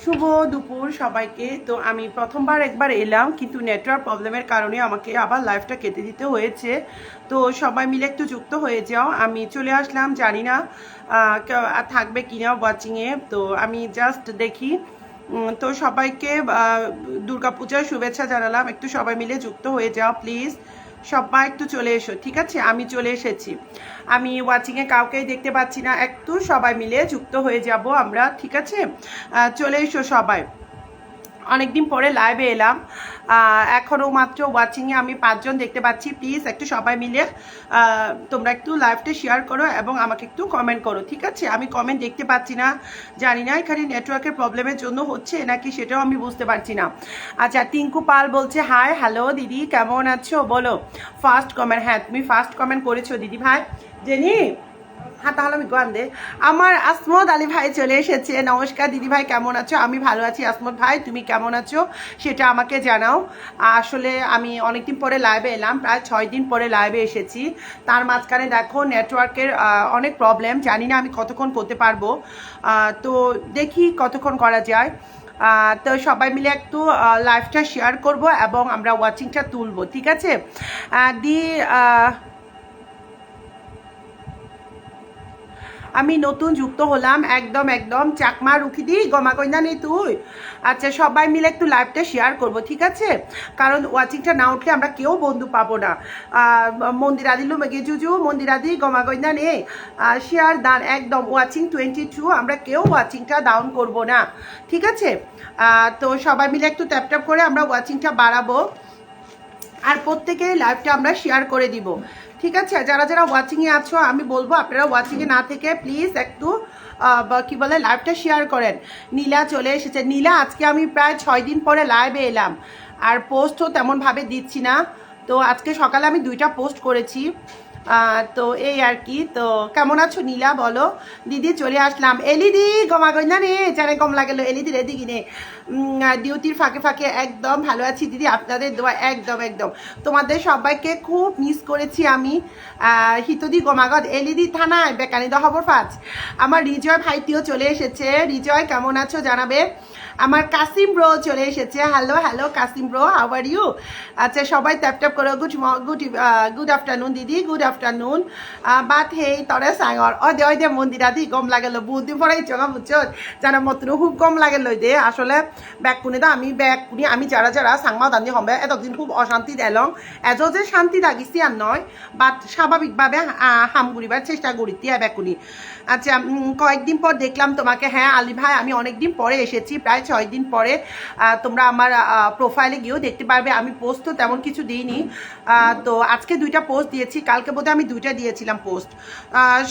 শুভ দুপুর সবাইকে। তো আমি প্রথমবার একবার এলাম, কিন্তু নেটওয়ার্ক প্রবলেমের কারণে আমাকে আবার লাইভটা কেটে দিতে হয়েছে। তো সবাই মিলে একটু যুক্ত হয়ে যাও। আমি চলে আসলাম, জানি না থাকবে কিনা ওয়াচিংয়ে। তো আমি জাস্ট দেখি। তো সবাইকে দুর্গাপূজার শুভেচ্ছা জানালাম। একটু সবাই মিলে যুক্ত হয়ে যাও প্লিজ। সবাই একটু চলে এসো, ঠিক আছে? আমি চলে এসেছি। আমি ওয়াচিংয়ে কাউকেই দেখতে পাচ্ছি না, একটু সবাই মিলে যুক্ত হয়ে যাব আমরা, ঠিক আছে? চলে এসো সবাই। অনেকদিন পরে লাইভে এলাম, এখনও মাত্র ওয়াচিংয়ে আমি 5 জন দেখতে পাচ্ছি। প্লিজ একটু সবাই মিলে তোমরা একটু লাইভটা শেয়ার করো এবং আমাকে একটু কমেন্ট করো, ঠিক আছে? আমি কমেন্ট দেখতে পাচ্ছি না, জানি না এখানে নেটওয়ার্কের প্রবলেমের জন্য হচ্ছে নাকি, সেটাও আমি বুঝতে পারছি না। আচ্ছা, টিঙ্কু পাল বলছে হাই, হ্যালো দিদি, কেমন আছো বলো। ফার্স্ট কমেন্ট, হ্যাঁ তুমি ফার্স্ট কমেন্ট করেছো দিদি ভাই। জেনি হ্যাঁ, তাহলে আমি গান আমার আসমত আলী ভাই চলে এসেছে। নমস্কার দিদি ভাই, কেমন আছো? আমি ভালো আছি আসমত ভাই, তুমি কেমন আছো সেটা আমাকে জানাও। আসলে আমি অনেকদিন পরে লাইভে এলাম, প্রায় 6 দিন পরে লাইভে এসেছি। তার মাঝখানে দেখো নেটওয়ার্কের অনেক প্রবলেম, জানি না আমি কতক্ষণ করতে পারবো। তো দেখি কতক্ষণ করা যায়। তো সবাই মিলে একটু লাইভটা শেয়ার করব এবং আমরা ওয়াচিংটা তুলবো, ঠিক আছে? আমি নতুন যুক্ত হলাম, একদম একদম চাকমা রুখি দি গমা কইনা নেই তুই। আচ্ছা, সবাই মিলে একটু লাইভটা শেয়ার করব, ঠিক আছে? কারণ ওয়াচিংটা না উঠলে আমরা কেউ বন্ধু পাবো না। মন্দিরাদি লুমেগে জুজু মন্দিরাদি গমা কইনা নেই শেয়ার দান, একদম ওয়াচিং 22, আমরা কেউ ওয়াচিংটা ডাউন করব না, ঠিক আছে? তো সবাই মিলে একটু ট্যাপ ট্যাপ করে আমরা ওয়াচিংটা বাড়াবো আর প্রত্যেকের লাইভটা আমরা শেয়ার করে দিব, ঠিক আছে? যারা যারা ওয়াচিংয়ে আছো আমি বলবো আপনারা ওয়াচিংয়ে না থেকে প্লিজ একটু কি বলে লাইভটা শেয়ার করেন। নীলা চলে এসেছে। নীলা, আজকে আমি প্রায় 6 দিন পরে লাইভে এলাম, আর পোস্টও তেমনভাবে দিচ্ছি না। তো আজকে সকালে আমি 2টা পোস্ট করেছি। তো এই আর কি। তো কেমন আছো নীলা বলো। দিদি চলে আসলাম। এলিদি গমা গইনা নে জানে কম লাগলো এলিদি রেদি কিনে ডিউটির ফাঁকে ফাঁকে। একদম ভালো আছি দিদি, আপনাদের দোয়া। একদম একদম তোমাদের সবাইকে খুব মিস করেছি আমি। হিতদি গমাগত এলিদি থানায় বেকানি দহবর ফাজ। আমার রিজয় ভাইটিও চলে এসেছে। রিজয় কেমন আছো জানাবে। আমার কাসিম ব্রো চলে এসেছে। Hello hello Kasim bro, how are you? আচ্ছা, সবাই ট্যাপ ট্যাপ করো। গুড আফটারনুন দিদি, গুড আফটারনুন। বাট হেই তরে সাঙর অদে দে মন্দিরা দি গম লাগেল বুদ্ধি পড়াই চঙা বুঝছো জানা মতন খুব গম লাগেল দে। আসলে ব্যাকুনি তো আমি যারা যারা সাংমা দানি হবে এতদিন খুব অশান্তি দেলং, এত যে শান্তি লাগিছি আর নয়, বাট স্বাভাবিকভাবে হামগুড়িবার চেষ্টা করিতে ব্যাকুনি। আচ্ছা, কয়েকদিন পর দেখলাম তোমাকে। হ্যাঁ আলী ভাই, আমি অনেকদিন পরে এসেছি, প্রায় 6 দিন পরে। তোমরা আমার প্রোফাইলে গিয়েও দেখতে পারবে, আমি পোস্ট তো তেমন কিছু দিইনি। তো আজকে 2টা পোস্ট দিয়েছি, কালকে বোধহয় আমি 2টা দিয়েছিলাম পোস্ট।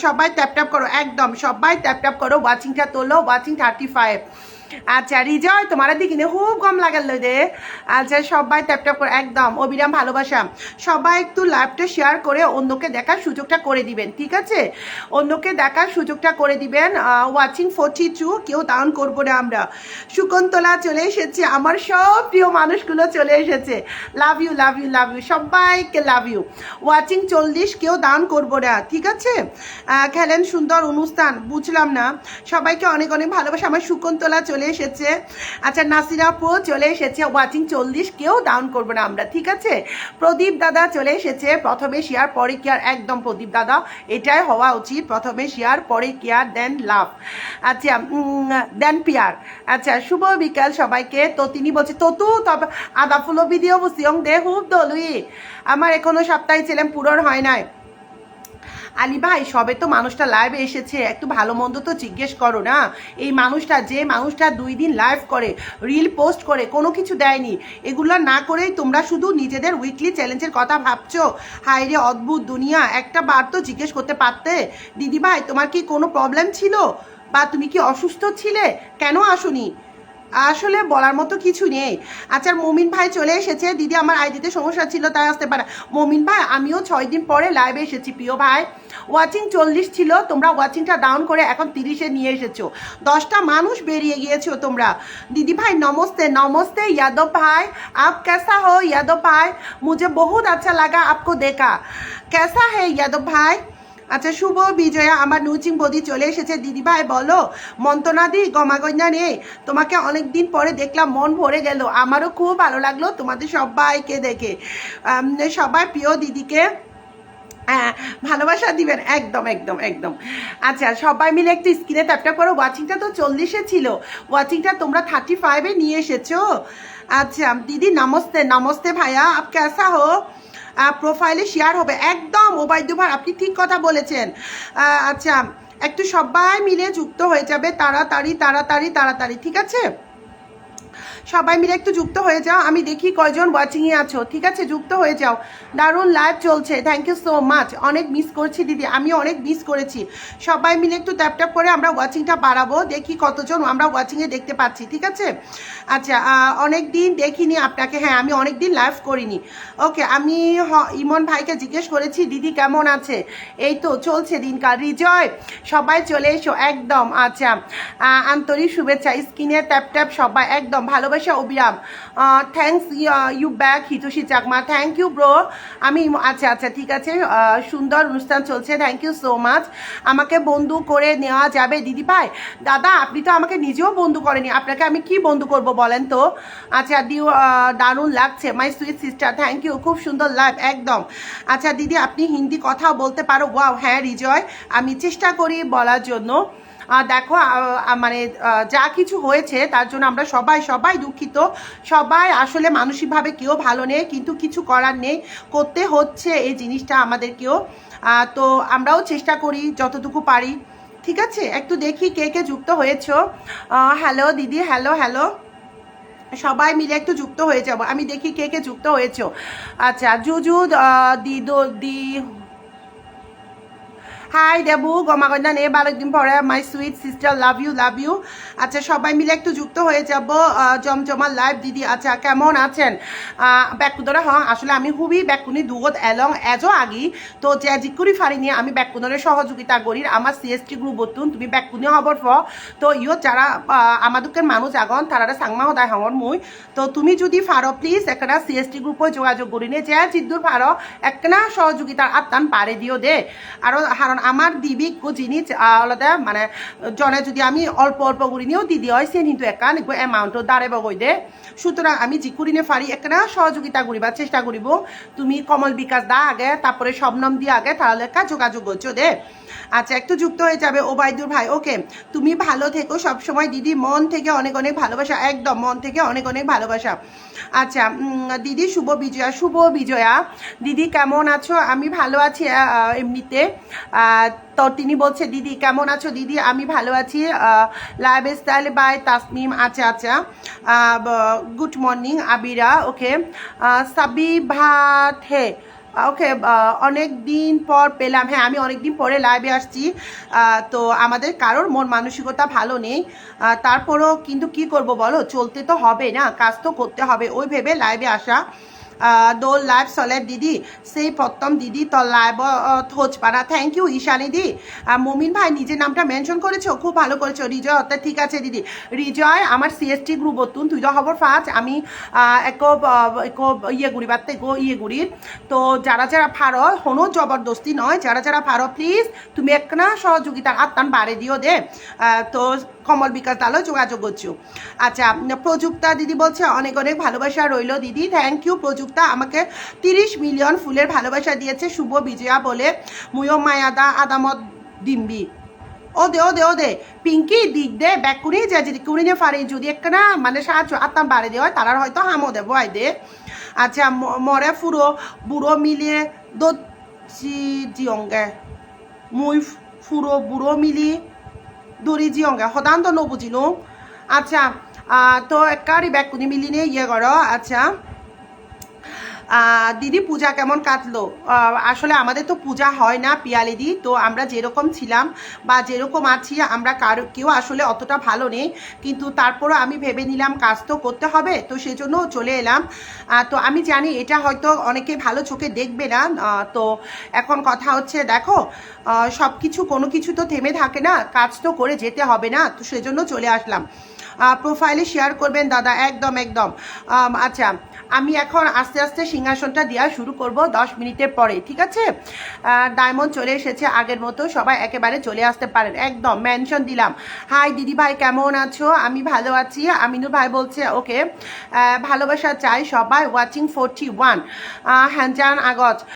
সবাই ট্যাপ ট্যাপ করো, একদম সবাই ট্যাপ ট্যাপ করো। ওয়াচিংটা তোলো, ওয়াচিং 35। আচ্ছা রিজয়, তোমার দিকে খুব কম লাগাল রে। আচ্ছা, সবাই ট্যাপ ট্যাপ করো, একদম অবিরাম ভালোবাসা। সবাই একটু লাইভটা শেয়ার করে অন্যকে দেখার সুযোগটা করে দিবেন, ঠিক আছে? অন্যকে দেখার সুযোগটা করে দিবেন। ওয়াচিং 42, কেউ ডাউন করবো না আমরা। শকুন্তলা চলে এসেছে, আমার সব প্রিয় মানুষগুলো চলে এসেছে। Love you love you love you, সবাইকে লাভ ইউ। ওয়াচিং 40, কেউ ডাউন করবো না, ঠিক আছে? খেলেন সুন্দর অনুষ্ঠান, বুঝলাম না। সবাইকে অনেক অনেক ভালোবাসা। আমার শকুন্তলা চলে এসেছে। আচ্ছা, নাসিরাপুর চলে এসেছে। ওয়াচিং 40, কেউ ডাউন করবো না আমরা, ঠিক আছে? প্রদীপ দাদা চলে এসেছে। প্রথমে শেয়ার পরে কেয়ার, একদম প্রদীপ দাদা এটাই হওয়া উচিত, প্রথমে শেয়ার পরে কেয়ার দেন লাভ। আচ্ছা, দেন পিয়ার। আচ্ছা, শুভ বিকাল সবাইকে। তো তিনি বলছে ততু তবে আদা ফুলো ভিডিও বসিয়ং দে হুব দলুই। আমার এখনো সপ্তাহে ছিলাম পূরণ হয় নাই। আলী ভাই, সবে তো মানুষটা লাইভে এসেছে, একটু ভালো মন্দ তো জিজ্ঞেস করো না। এই মানুষটা, যে মানুষটা 2 দিন লাইভ করে, রিল পোস্ট করে, কোনো কিছু দেয়নি, এগুলো না করেই তোমরা শুধু নিজেদের উইকলি চ্যালেঞ্জের কথা ভাবছো। হায় রে অদ্ভুত দুনিয়া, একটা বার তো জিজ্ঞেস করতে পারতে। দিদি ভাই, তোমার কি কোনো প্রবলেম ছিল, বা তুমি কি অসুস্থ ছিলে, কেন আসোনি? আসলে বলার মতো কিছু নেই। আচ্ছা, মমিন ভাই চলে এসেছে। দিদি আমার আইডিতে সমস্যা ছিল তাই আসতে পারে। মমিন ভাই, আমিও 6 দিন পরে লাইভে এসেছি প্রিয় ভাই। ওয়াচিং 40 ছিল, তোমরা ওয়াচিংটা ডাউন করে এখন 30-এ নিয়ে এসেছো। 10টা মানুষ বেরিয়ে গিয়েছো তোমরা। দিদি ভাই नमस्ते नमस्ते। यादव भाई, आप कैसा हो यादव भाई? मुझे बहुत अच्छा लगा आपको देखा। कैसा है यादव भाई? আচ্ছা শুভ বিজয়া আমার নুচিং বদি চলে এসেছে। দিদি ভাই বলো মন্ত্রণা দি গমাগন্যা নেই, তোমাকে অনেক দিন পরে দেখলাম, মন ভরে গেল। আমারও খুব ভালো লাগলো তোমাদের সবাইকে দেখে। সবাই প্রিয় দিদিকে হ্যাঁ ভালোবাসা দিবেন, একদম একদম একদম। আচ্ছা সবাই মিলে একটু স্ক্রিনে ট্যাপটা করো। ওয়াচিংটা তো 40-এ ছিল, ওয়াচিংটা তোমরা 35-এ নিয়ে এসেছো। আচ্ছা দিদি নমস্তে। নমস্তে ভাইয়া, আপ কেসা হো? প্রোফাইলে শেয়ার হবে একদম। ওবায়দু ভাই আপনি ঠিক কথা বলেছেন। আচ্ছা একটু সবাই মিলে যুক্ত হয়ে যাবে তাড়াতাড়ি তাড়াতাড়ি তাড়াতাড়ি, ঠিক আছে? সবাই মিলে একটু যুক্ত হয়ে যাও, আমি দেখি কয়জন ওয়াচিংয়ে আছো, ঠিক আছে? যুক্ত হয়ে যাও, দারুণ লাইভ চলছে, থ্যাংক ইউ সো মাচ। অনেক মিস করছি দিদি, আমি অনেক মিস করেছি। সবাই মিলে একটু ট্যাপ ট্যাপ করে আমরা ওয়াচিংটা বাড়াবো, দেখি কতজন আমরা ওয়াচিংয়ে দেখতে পাচ্ছি, ঠিক আছে? আচ্ছা অনেক দিন দেখিনি আপনাকে, হ্যাঁ আমি অনেক দিন লাইভ করিনি। ওকে আমি ইমন ভাইকে জিজ্ঞেস করেছি দিদি কেমন আছে, এই তো চলছে দিনকাল। রিজয় সবাই চলে এসো একদম। আচ্ছা আন্তরিক শুভেচ্ছা, স্ক্রিনে ট্যাপ ট্যাপ সবাই একদম ভালোবাসা অবিরাম। Thanks you back Hitoshi Chakma, thank you bro. আমি আচ্ছা আচ্ছা ঠিক আছে, সুন্দর অনুষ্ঠান চলছে, থ্যাংক ইউ সো মাচ। আমাকে বন্ধু করে নেওয়া যাবে দিদি ভাই? দাদা আপনি তো আমাকে নিজেও বন্ধু করেনি, আপনাকে আমি কি বন্ধু করব বলেন তো? আচ্ছা দারুণ লাগছে my sweet sister, thank you, খুব সুন্দর লাইভ একদম। আচ্ছা দিদি আপনি হিন্দি কথাও বলতে পারো? ওয়াও হ্যাঁ রিজয়, আমি চেষ্টা করি বলার জন্য। দেখো মানে যা কিছু হয়েছে তার জন্য আমরা সবাই সবাই দুঃখিত। সবাই আসলে মানসিকভাবে কেউ ভালো নেই, কিন্তু কিছু করার নেই, করতে হচ্ছে এই জিনিসটা আমাদেরকেও। তো আমরাও চেষ্টা করি যতটুকু পারি, ঠিক আছে? একটু দেখি কে কে যুক্ত হয়েছ। হ্যালো দিদি, হ্যালো হ্যালো, সবাই মিলে একটু যুক্ত হয়ে যাব, আমি দেখি কে কে যুক্ত হয়েছ। আচ্ছা জুজু দি হাই দেবু গমাগন্যা নে বারোদিন পরে, my sweet sister, love you love you. আচ্ছা সবাই মিলে একটু যুক্ত হয়ে যাব জমজমার লাইভ দিদি। আচ্ছা কেমন আছেন বেকুদরে? হ্যাঁ আসলে আমি খুবই বেকুনি দুগত এলং এজো আগি, তো যে জিকুরি ফারি নিয়ে আমি বেকুদরে সহযোগিতা করি আমার সিএসটি গ্রুপ বতুন তুমি বেকুনি হবর ফ। তো ইয়ত যারা আমাদের মানুষ আগন তারা সাংমা সদায় হঙর মুই, তো তুমি যদি ফারো প্লিজ একটা সিএসটি গ্রুপে যোগাযোগ করি নে, যে জিদ্দুর ফারো একটা সহযোগিতার আত্মান পারে দিও দে। আরো কারণ আমার দিবি জিনিস আলাদা মানে জনে যদি আমি অল্প অল্প করে নিয়েও দিদি হয় সে কিন্তু একান অ্যামাউন্টও দাঁড়াব গই দে। সুতরাং আমি যে করিনে পারি একটা সহযোগিতা করিবার চেষ্টা করিব। তুমি কমল বিকাশ দা আগে, তারপরে শবনম দিয়ে আগে, তাহলে একটা যোগাযোগ করছো দে। আচ্ছা একটু যুক্ত হয়ে যাবে ওবায়দুর ভাই। ওকে তুমি ভালো থেকো সবসময় দিদি, মন থেকে অনেক অনেক ভালোবাসা, একদম মন থেকে অনেক অনেক ভালোবাসা। আচ্ছা দিদি শুভ বিজয়া, শুভ বিজয়া দিদি কেমন আছো? আমি ভালো আছি এমনিতে। তো তিনি বলছে দিদি কেমন আছো? দিদি আমি ভালো আছি। Live style by Tasnim. আচ্ছা আচ্ছা গুড মর্নিং আবিরা। ওকে সাবি ভাত হে, ওকে অনেক দিন পর পেলাম, হ্যাঁ আমি অনেক দিন পরে লাইভে আসছি। তো আমাদের কারোর মন মানসিকতা ভালো নেই, তারপরও কিন্তু কি করব বলো, চলতে তো হবে না, কাজ তো করতে হবে, ওই ভেবে লাইভে আসা। দোল লাইভ চলে দিদি, সেই প্রথম দিদি তো লাইভ থোচ পানা, থ্যাংক ইউ ঈশানী দি। মুমিন ভাই নিজের নামটা মেনশন করেছো, খুব ভালো করেছো। রিজয় অর্থাৎ ঠিক আছে দিদি। রিজয় আমার সিএসটি গ্রুপ অতুন তুই তো খবর ফাঁচ, আমি এক ইয়ে গুড়ি বাড়তে গো ইয়ে গুড়ির। তো যারা যারা ফারো কোনো জবরদস্তি নয়, যারা যারা ফারো প্লিজ তুমি একটা সহযোগিতার আত্মান বাড়ে দিও দে। তো কমল বিকাশ দালও যোগাযোগ করছো। আচ্ছা প্রযুক্তা দিদি বলছে অনেক অনেক ভালোবাসা রইল দিদি, থ্যাংক ইউ প্রযুক্তা, আমাকে 30 মিলিয়ন ফুলের ভালোবাসা দিয়েছে শুভ বিজয়া বলে। মুয়ো মায়াদা আদামত ডিম্বি ও দে পিঙ্কি দিক দে ব্যাকুনি যে যদি কুড়িনে ফারি যদি একটা মানে সাহায্য আত্মাম বাড়ে দেওয়া হয় তারার হয়তো হামো দেবো আই দে। আচ্ছা মরে ফুরো বুড়ো মিলিয়ে জিয়ঙ্গে মুই ফুরো বুড়ো মিলি দড়ি জিয়ঙ্গে সদান তো নবুঝিনো। আচ্ছা তো একারি ব্যাকুনি মিলিনে ইয়ে করো। আচ্ছা দিদি পূজা কেমন কাটলো? আসলে আমাদের তো পূজা হয় না পিয়ালিদি, তো আমরা যেরকম ছিলাম বা যেরকম আছি আমরা কেউ আসলে অতটা ভালো নেই, কিন্তু তারপরও আমি ভেবে নিলাম কাজ তো করতে হবে, তো সেজন্য চলে এলাম। তো আমি জানি এটা হয়তো অনেকে ভালো চোখে দেখবে না, তো এখন কথা হচ্ছে দেখো সব কিছু কোনো কিছু তো থেমে থাকে না, কাজ তো করে যেতে হবে না, তো সেজন্য চলে আসলাম। প্রোফাইলে শেয়ার করবেন দাদা, একদম একদম। আচ্ছা, আমি এখন আস্তে আস্তে সিংহাসনটা দেওয়া শুরু করব 10 মিনিটের পরে, ঠিক আছে? ডায়মন্ড চলে এসেছে আগের মতো, সবাই একেবারে চলে আসতে পারেন, একদম মেনশন দিলাম। হাই দিদি ভাই, কেমন আছো? আমি ভালো আছি। আমিনুর ভাই বলছে ওকে, ভালোবাসা চাই সবাই। ওয়াচিং 41 হ্যানজান আগজ।